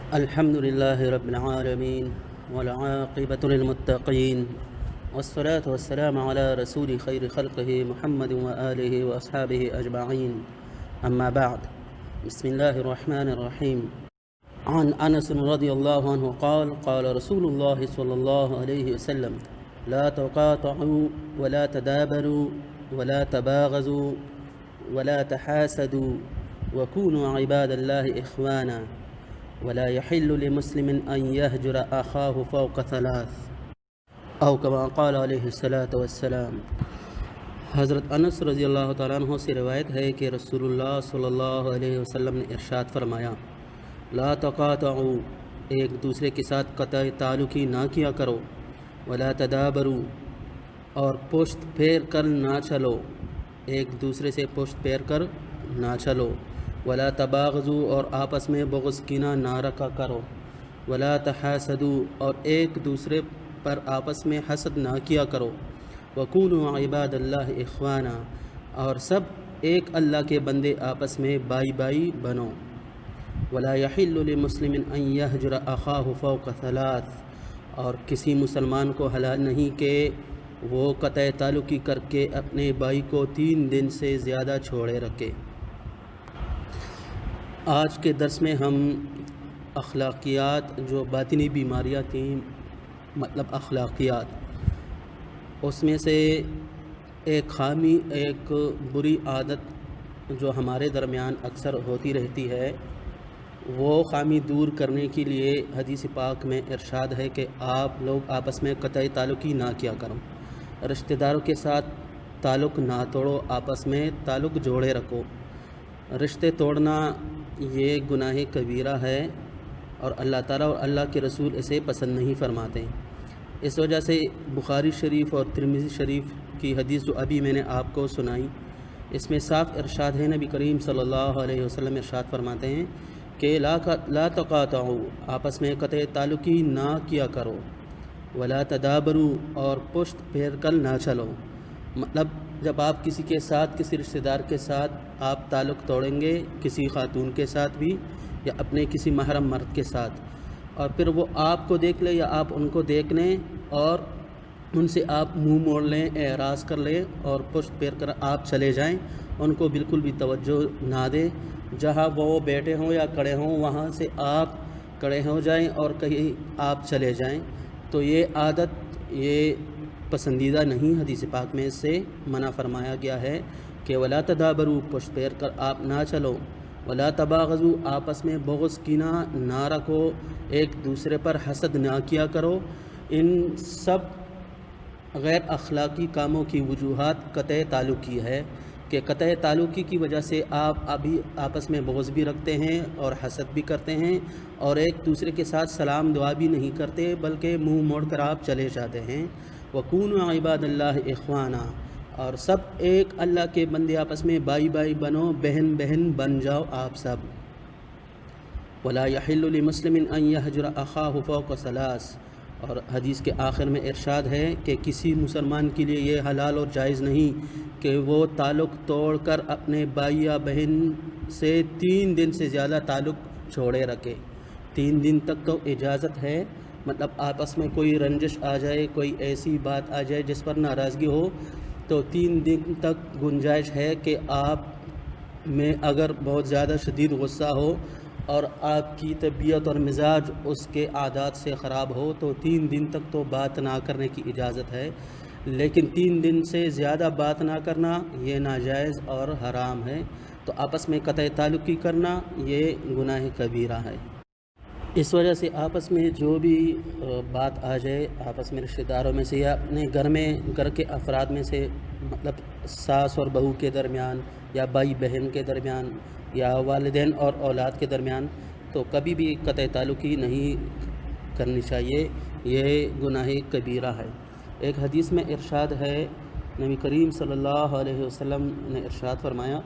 الحمد لله رب العالمين والعاقبة للمتقين والصلاة والسلام على رسول خير خلقه محمد وآله وأصحابه أجمعين. أما بعد، بسم الله الرحمن الرحيم. عن أنس رضي الله عنه قال قال رسول الله صلى الله عليه وسلم: لا تقاطعوا ولا تدابروا ولا تباغضوا ولا تحاسدوا وكونوا عباد الله إخوانا ولا يحل لمسلم أن يهجر أخاه فوق ثلاث أو كما قال عليه الصلاة والسلام۔ حضرت انس رضی اللہ تعالیٰ عنہ سے روایت ہے کہ رسول اللہ صلی اللہ علیہ وسلم نے ارشاد فرمایا: لا تقاطعوا، ایک دوسرے کے ساتھ قطع تعلقی نہ کیا کرو، ولا تدابروا، اور پشت پھیر کر نہ چلو، ایک دوسرے سے پشت پھیر کر نہ چلو، ولا تباغضوا، اور آپس میں بغض کینہ نہ رکھا کرو، ولا تحاسدوا، اور ایک دوسرے پر آپس میں حسد نہ کیا کرو، وکونوا عباد اللہ اخوانا، اور سب ایک اللہ کے بندے آپس میں بائی بائی بنو، ولا یحل لمسلم ان یہجر اخاہ فوق ثلاث، اور کسی مسلمان کو حلال نہیں کہ وہ قطع تعلقی کر کے اپنے بھائی کو 3 دن سے زیادہ چھوڑے رکھے۔ آج کے درس میں ہم اخلاقیات، جو باطنی بیماریاں تھیں، مطلب اخلاقیات، اس میں سے ایک خامی، ایک بری عادت جو ہمارے درمیان اکثر ہوتی رہتی ہے، وہ خامی دور کرنے کے لیے حدیث پاک میں ارشاد ہے کہ آپ لوگ آپس میں قطع تعلقی نہ کیا کرو، رشتہ داروں کے ساتھ تعلق نہ توڑو، آپس میں تعلق جوڑے رکھو۔ رشتے توڑنا یہ گناہ کبیرہ ہے، اور اللہ تعالیٰ اور اللہ کے رسول اسے پسند نہیں فرماتے۔ اس وجہ سے بخاری شریف اور ترمذی شریف کی حدیث جو ابھی میں نے آپ کو سنائی، اس میں صاف ارشاد ہے، نبی کریم صلی اللہ علیہ وسلم ارشاد فرماتے ہیں کہ لا تقاطعوا، آپس میں قطع تعلقی نہ کیا کرو، ولا تدابروا، اور پشت پھیر کر نہ چلو۔ مطلب جب آپ کسی کے ساتھ، کسی رشتہ دار کے ساتھ آپ تعلق توڑیں گے، کسی خاتون کے ساتھ بھی، یا اپنے کسی محرم مرد کے ساتھ، اور پھر وہ آپ کو دیکھ لیں یا آپ ان کو دیکھ لیں اور ان سے آپ منہ موڑ لیں، اعراض کر لیں اور پشت پھیر کر آپ چلے جائیں، ان کو بالکل بھی توجہ نہ دیں، جہاں وہ بیٹھے ہوں یا کھڑے ہوں وہاں سے آپ کھڑے ہو جائیں اور کہیں آپ چلے جائیں، تو یہ عادت یہ پسندیدہ نہیں۔ حدیث پاک میں اس سے منع فرمایا گیا ہے کہ ولا تدابروا، پشت پھیر کر آپ نہ چلو، ولا تباغضوا، آپس میں بغض کینہ نہ رکھو، ایک دوسرے پر حسد نہ کیا کرو۔ ان سب غیر اخلاقی کاموں کی وجوہات قطع تعلقی ہے کہ قطع تعلقی کی وجہ سے آپ ابھی آپس میں بغض بھی رکھتے ہیں اور حسد بھی کرتے ہیں، اور ایک دوسرے کے ساتھ سلام دعا بھی نہیں کرتے بلکہ منہ موڑ کر آپ چلے جاتے ہیں۔ وَكُونُوا عِبَادَ اللَّهِ إِخْوَانًا، اور سب ایک اللہ کے بندے آپس میں بائی بائی بنو، بہن بہن بن جاؤ آپ سب۔ وَلَا يَحِلُّ لِمُسْلِمٍ أَن يَهْجُرَ أَخَاهُ فَوْقَ ثَلَاثٍ، اور حدیث کے آخر میں ارشاد ہے کہ کسی مسلمان کے لیے یہ حلال اور جائز نہیں کہ وہ تعلق توڑ کر اپنے بھائی یا بہن سے 3 دن سے زیادہ تعلق چھوڑے رکھے۔ 3 دن تک تو اجازت ہے، مطلب آپس میں کوئی رنجش آ جائے، کوئی ایسی بات آ جائے جس پر ناراضگی ہو، تو 3 دن تک گنجائش ہے کہ آپ میں اگر بہت زیادہ شدید غصہ ہو اور آپ کی طبیعت اور مزاج اس کے عادات سے خراب ہو تو 3 دن تک تو بات نہ کرنے کی اجازت ہے، لیکن 3 دن سے زیادہ بات نہ کرنا یہ ناجائز اور حرام ہے۔ تو آپس میں قطع تعلقی کرنا یہ گناہ کبیرہ ہے۔ اس وجہ سے آپس میں جو بھی بات آ جائے، آپس میں رشتہ داروں میں سے یا اپنے گھر کے افراد میں سے، مطلب ساس اور بہو کے درمیان یا بھائی بہن کے درمیان یا والدین اور اولاد کے درمیان، تو کبھی بھی قطع تعلقی نہیں کرنی چاہیے، یہ گناہ کبیرہ ہے۔ ایک حدیث میں ارشاد ہے، نبی کریم صلی اللہ علیہ وسلم نے ارشاد فرمایا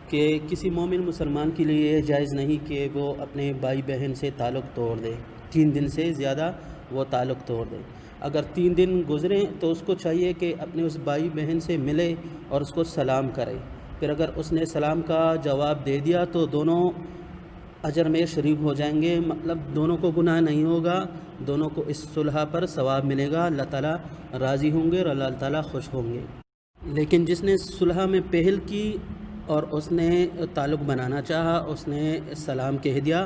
کہ کسی مومن مسلمان کے لیے یہ جائز نہیں کہ وہ اپنے بھائی بہن سے تعلق توڑ دے، 3 دن سے زیادہ وہ تعلق توڑ دے۔ اگر 3 دن گزریں تو اس کو چاہیے کہ اپنے اس بھائی بہن سے ملے اور اس کو سلام کرے، پھر اگر اس نے سلام کا جواب دے دیا تو دونوں اجر میں شریک ہو جائیں گے، مطلب دونوں کو گناہ نہیں ہوگا، دونوں کو اس صلح پر ثواب ملے گا، اللہ تعالیٰ راضی ہوں گے اور اللہ تعالیٰ خوش ہوں گے۔ لیکن جس نے صلح میں پہل کی اور اس نے تعلق بنانا چاہا، اس نے سلام کہہ دیا،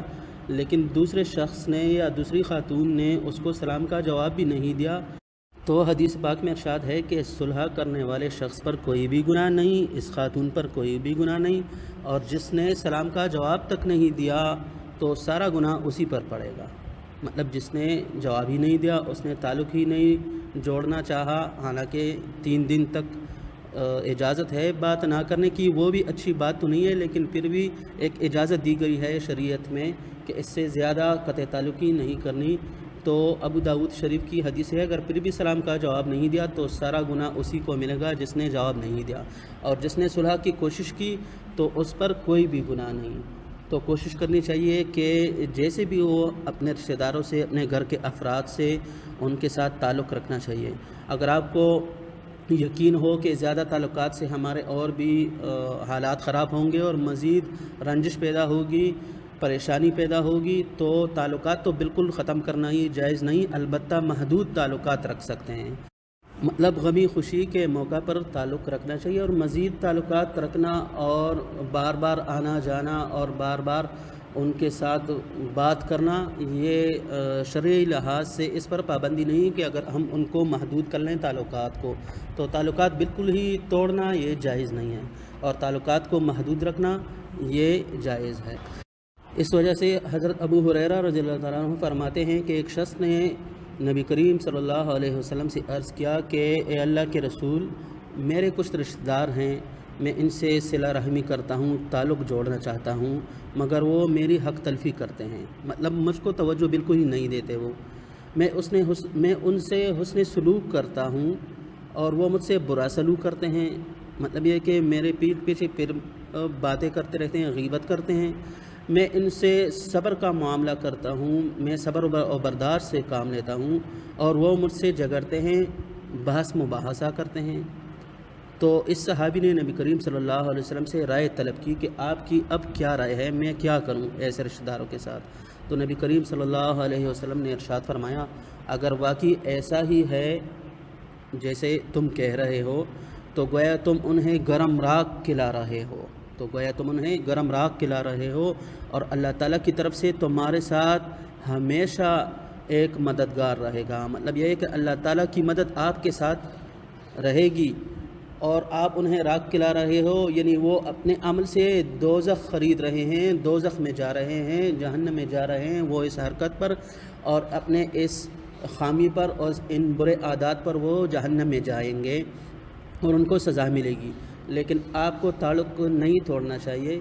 لیکن دوسرے شخص نے یا دوسری خاتون نے اس کو سلام کا جواب بھی نہیں دیا، تو حدیث پاک میں ارشاد ہے کہ صلح کرنے والے شخص پر کوئی بھی گناہ نہیں، اس خاتون پر کوئی بھی گناہ نہیں، اور جس نے سلام کا جواب تک نہیں دیا تو سارا گناہ اسی پر پڑے گا۔ مطلب جس نے جواب ہی نہیں دیا، اس نے تعلق ہی نہیں جوڑنا چاہا، حالانکہ 3 دن تک اجازت ہے بات نہ کرنے کی، وہ بھی اچھی بات تو نہیں ہے، لیکن پھر بھی ایک اجازت دی گئی ہے شریعت میں کہ اس سے زیادہ قطع تعلقی نہیں کرنی۔ تو ابو داؤد شریف کی حدیث ہے، اگر پھر بھی سلام کا جواب نہیں دیا تو سارا گناہ اسی کو ملے گا جس نے جواب نہیں دیا، اور جس نے صلح کی کوشش کی تو اس پر کوئی بھی گناہ نہیں۔ تو کوشش کرنی چاہیے کہ جیسے بھی وہ اپنے رشتہ داروں سے، اپنے گھر کے افراد سے، ان کے ساتھ تعلق رکھنا چاہیے۔ اگر آپ کو یقین ہو کہ زیادہ تعلقات سے ہمارے اور بھی حالات خراب ہوں گے اور مزید رنجش پیدا ہوگی، پریشانی پیدا ہوگی، تو تعلقات تو بالکل ختم کرنا ہی جائز نہیں، البتہ محدود تعلقات رکھ سکتے ہیں۔ مطلب غمی خوشی کے موقع پر تعلق رکھنا چاہیے، اور مزید تعلقات رکھنا اور بار بار آنا جانا اور بار بار ان کے ساتھ بات کرنا، یہ شرعی لحاظ سے اس پر پابندی نہیں کہ اگر ہم ان کو محدود کر لیں تعلقات کو، تو تعلقات بالکل ہی توڑنا یہ جائز نہیں ہے، اور تعلقات کو محدود رکھنا یہ جائز ہے۔ اس وجہ سے حضرت ابو ہریرہ رضی اللہ تعالیٰ عنہ فرماتے ہیں کہ ایک شخص نے نبی کریم صلی اللہ علیہ وسلم سے عرض کیا کہ اے اللہ کے رسول، میرے کچھ رشتہ دار ہیں، میں ان سے صلہ رحمی کرتا ہوں، تعلق جوڑنا چاہتا ہوں، مگر وہ میری حق تلفی کرتے ہیں، مطلب مجھ کو توجہ بالکل ہی نہیں دیتے، میں ان سے حسن سلوک کرتا ہوں اور وہ مجھ سے برا سلوک کرتے ہیں، مطلب یہ کہ میرے پیٹھ پیچھے پھر باتیں کرتے رہتے ہیں، غیبت کرتے ہیں، میں ان سے صبر کا معاملہ کرتا ہوں، میں صبر و برداشت سے کام لیتا ہوں، اور وہ مجھ سے جھگڑتے ہیں، بحث مباحثہ کرتے ہیں۔ تو اس صحابی نے نبی کریم صلی اللہ علیہ وسلم سے رائے طلب کی کہ آپ کی اب کیا رائے ہے، میں کیا کروں ایسے رشتہ داروں کے ساتھ؟ تو نبی کریم صلی اللہ علیہ وسلم نے ارشاد فرمایا، اگر واقعی ایسا ہی ہے جیسے تم کہہ رہے ہو تو گویا تم انہیں گرم راکھ کھلا رہے ہو، اور اللہ تعالیٰ کی طرف سے تمہارے ساتھ ہمیشہ ایک مددگار رہے گا۔ مطلب یہ ہے کہ اللہ تعالیٰ کی مدد آپ کے ساتھ رہے گی، اور آپ انہیں راکھ کھلا رہے ہو، یعنی وہ اپنے عمل سے دوزخ خرید رہے ہیں، دوزخ میں جا رہے ہیں، جہنم میں جا رہے ہیں وہ اس حرکت پر، اور اپنے اس خامی پر اور ان برے عادات پر وہ جہنم میں جائیں گے اور ان کو سزا ملے گی۔ لیکن آپ کو تعلق نہیں توڑنا چاہیے،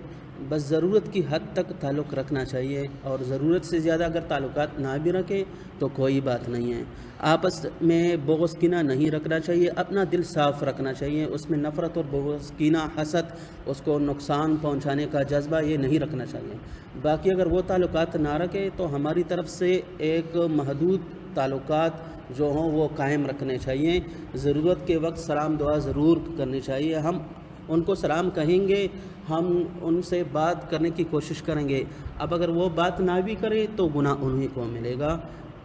بس ضرورت کی حد تک تعلق رکھنا چاہیے، اور ضرورت سے زیادہ اگر تعلقات نہ بھی رکھیں تو کوئی بات نہیں ہے۔ آپس میں بغض کینہ نہیں رکھنا چاہیے، اپنا دل صاف رکھنا چاہیے، اس میں نفرت اور بغض کینہ، حسد، اس کو نقصان پہنچانے کا جذبہ یہ نہیں رکھنا چاہیے۔ باقی اگر وہ تعلقات نہ رکھے تو ہماری طرف سے ایک محدود تعلقات جو ہوں وہ قائم رکھنے چاہیے۔ ضرورت کے وقت سلام دعا ضرور کرنی چاہیے، ہم ان کو سلام کہیں گے، ہم ان سے بات کرنے کی کوشش کریں گے، اب اگر وہ بات نہ بھی کرے تو گناہ انہی کو ملے گا،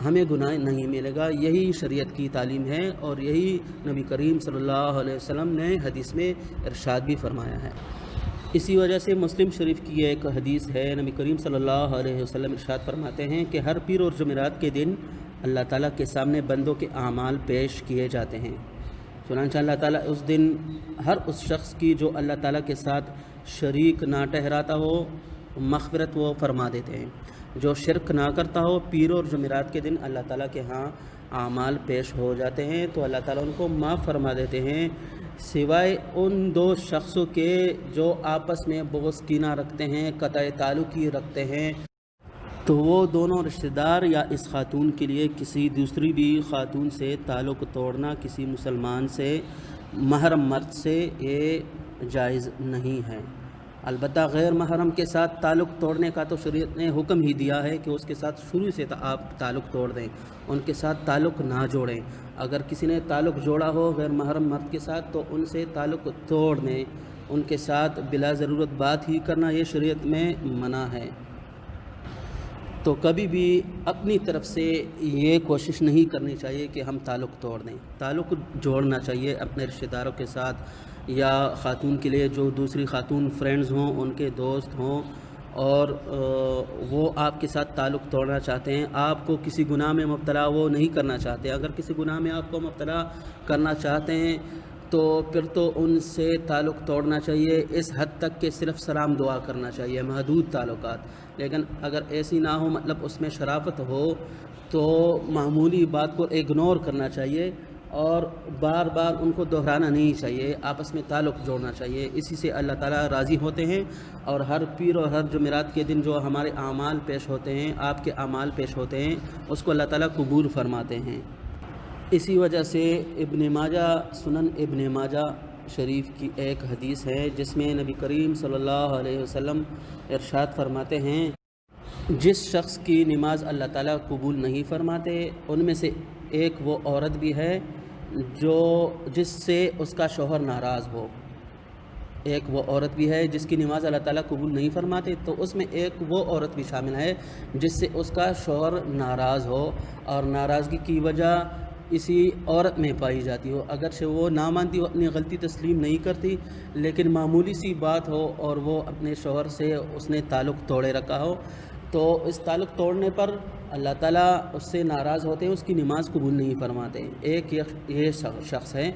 ہمیں گناہ نہیں ملے گا۔ یہی شریعت کی تعلیم ہے، اور یہی نبی کریم صلی اللہ علیہ وسلم نے حدیث میں ارشاد بھی فرمایا ہے۔ اسی وجہ سے مسلم شریف کی ایک حدیث ہے، نبی کریم صلی اللہ علیہ وسلم ارشاد فرماتے ہیں کہ ہر پیر اور جمعرات کے دن اللہ تعالیٰ کے سامنے بندوں کے اعمال پیش کیے جاتے ہیں، چنانچہ اللہ تعالیٰ اس دن ہر اس شخص کی جو اللہ تعالیٰ کے ساتھ شریک نہ ٹھہراتا ہو مغفرت وہ فرما دیتے ہیں، جو شرک نہ کرتا ہو۔ پیر اور جمعرات کے دن اللہ تعالیٰ کے ہاں اعمال پیش ہو جاتے ہیں تو اللہ تعالیٰ ان کو معاف فرما دیتے ہیں، سوائے ان 2 شخصوں کے جو آپس میں بغض کینہ رکھتے ہیں، قطع تعلقی رکھتے ہیں، تو وہ دونوں رشتہ دار یا اس خاتون کے لیے کسی دوسری بھی خاتون سے تعلق توڑنا، کسی مسلمان سے، محرم مرد سے، یہ جائز نہیں ہے۔ البتہ غیر محرم کے ساتھ تعلق توڑنے کا تو شریعت نے حکم ہی دیا ہے کہ اس کے ساتھ شروع سے آپ تعلق توڑ دیں، ان کے ساتھ تعلق نہ جوڑیں۔ اگر کسی نے تعلق جوڑا ہو غیر محرم مرد کے ساتھ تو ان سے تعلق توڑ دیں، ان کے ساتھ بلا ضرورت بات ہی کرنا یہ شریعت میں منع ہے۔ تو کبھی بھی اپنی طرف سے یہ کوشش نہیں کرنی چاہیے کہ ہم تعلق توڑ دیں. تعلق جوڑنا چاہیے اپنے رشتہ داروں کے ساتھ، یا خاتون کے لیے جو دوسری خاتون فرینڈز ہوں، ان کے دوست ہوں، اور وہ آپ کے ساتھ تعلق توڑنا چاہتے ہیں، آپ کو کسی گناہ میں مبتلا وہ نہیں کرنا چاہتے. اگر کسی گناہ میں آپ کو مبتلا کرنا چاہتے ہیں تو پھر تو ان سے تعلق توڑنا چاہیے، اس حد تک کہ صرف سلام دعا کرنا چاہیے، محدود تعلقات. لیکن اگر ایسی نہ ہو، مطلب اس میں شرافت ہو، تو معمولی بات کو اگنور کرنا چاہیے اور بار بار ان کو دہرانا نہیں چاہیے، آپس میں تعلق جوڑنا چاہیے. اسی سے اللہ تعالیٰ راضی ہوتے ہیں، اور ہر پیر اور ہر جمعرات کے دن جو ہمارے اعمال پیش ہوتے ہیں، آپ کے اعمال پیش ہوتے ہیں، اس کو اللہ تعالیٰ قبول فرماتے ہیں. اسی وجہ سے ابن ماجہ، سنن ابن ماجہ شریف کی ایک حدیث ہے جس میں نبی کریم صلی اللہ علیہ وسلم ارشاد فرماتے ہیں، جس شخص کی نماز اللہ تعالیٰ قبول نہیں فرماتے ان میں سے ایک وہ عورت بھی ہے جس سے اس کا شوہر ناراض ہو. ایک وہ عورت بھی ہے جس کی نماز اللہ تعالیٰ قبول نہیں فرماتے، تو اس میں ایک وہ عورت بھی شامل ہے جس سے اس کا شوہر ناراض ہو، اور ناراضگی کی وجہ اسی عورت میں پائی جاتی ہو. اگرچہ وہ نہ مانتی ہو، اپنی غلطی تسلیم نہیں کرتی، لیکن معمولی سی بات ہو اور وہ اپنے شوہر سے اس نے تعلق توڑے رکھا ہو، تو اس تعلق توڑنے پر اللہ تعالیٰ اس سے ناراض ہوتے ہیں، اس کی نماز قبول نہیں فرماتے. ایک یہ شخص ہے،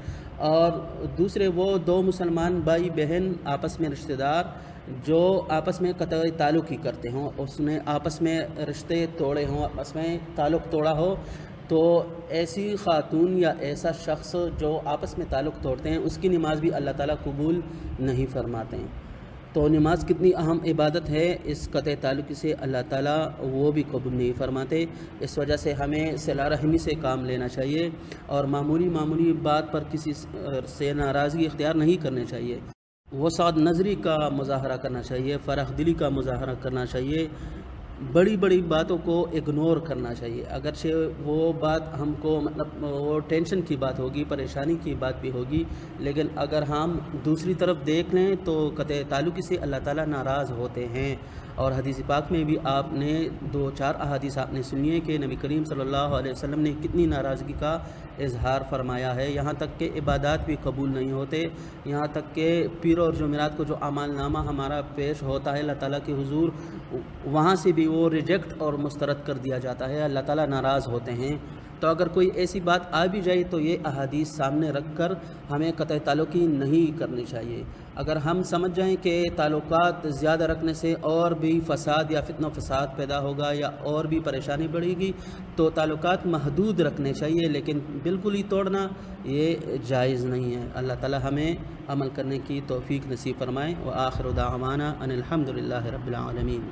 اور دوسرے وہ دو مسلمان بھائی بہن آپس میں رشتہ دار جو آپس میں قطع تعلق ہی کرتے ہوں، اس نے آپس میں رشتے توڑے ہوں، آپس میں تعلق توڑا ہو، تو ایسی خاتون یا ایسا شخص جو آپس میں تعلق توڑتے ہیں اس کی نماز بھی اللہ تعالیٰ قبول نہیں فرماتے ہیں. تو نماز کتنی اہم عبادت ہے، اس قطع تعلق سے اللہ تعالیٰ وہ بھی قبول نہیں فرماتے. اس وجہ سے ہمیں صلہ رحمی سے کام لینا چاہیے، اور معمولی بات پر کسی سے ناراضگی اختیار نہیں کرنے چاہیے. وسعت نظری کا مظاہرہ کرنا چاہیے، فرخ دلی کا مظاہرہ کرنا چاہیے، بڑی باتوں کو اگنور کرنا چاہیے. اگرچہ وہ بات ہم کو مطلب وہ ٹینشن کی بات ہوگی، پریشانی کی بات بھی ہوگی، لیکن اگر ہم دوسری طرف دیکھ لیں تو قطع تعلق سے اللہ تعالیٰ ناراض ہوتے ہیں. اور حدیث پاک میں بھی آپ نے 2-4 احادیث آپ نے سنی ہے کہ نبی کریم صلی اللہ علیہ وسلم نے کتنی ناراضگی کا اظہار فرمایا ہے. یہاں تک کہ عبادات بھی قبول نہیں ہوتے، یہاں تک کہ پیر اور جمعرات کو جو اعمال نامہ ہمارا پیش ہوتا ہے اللہ تعالیٰ کے حضور، وہاں سے بھی وہ ریجیکٹ اور مسترد کر دیا جاتا ہے. اللہ تعالیٰ ناراض ہوتے ہیں. تو اگر کوئی ایسی بات آ بھی جائے تو یہ احادیث سامنے رکھ کر ہمیں قطع تعلقی نہیں کرنی چاہیے. اگر ہم سمجھ جائیں کہ تعلقات زیادہ رکھنے سے اور بھی فساد یا فتنہ و فساد پیدا ہوگا یا اور بھی پریشانی بڑھے گی، تو تعلقات محدود رکھنے چاہیے، لیکن بالکل ہی توڑنا یہ جائز نہیں ہے. اللہ تعالی ہمیں عمل کرنے کی توفیق نصیب فرمائے. وآخر دعوانا ان الحمد للہ رب العالمین.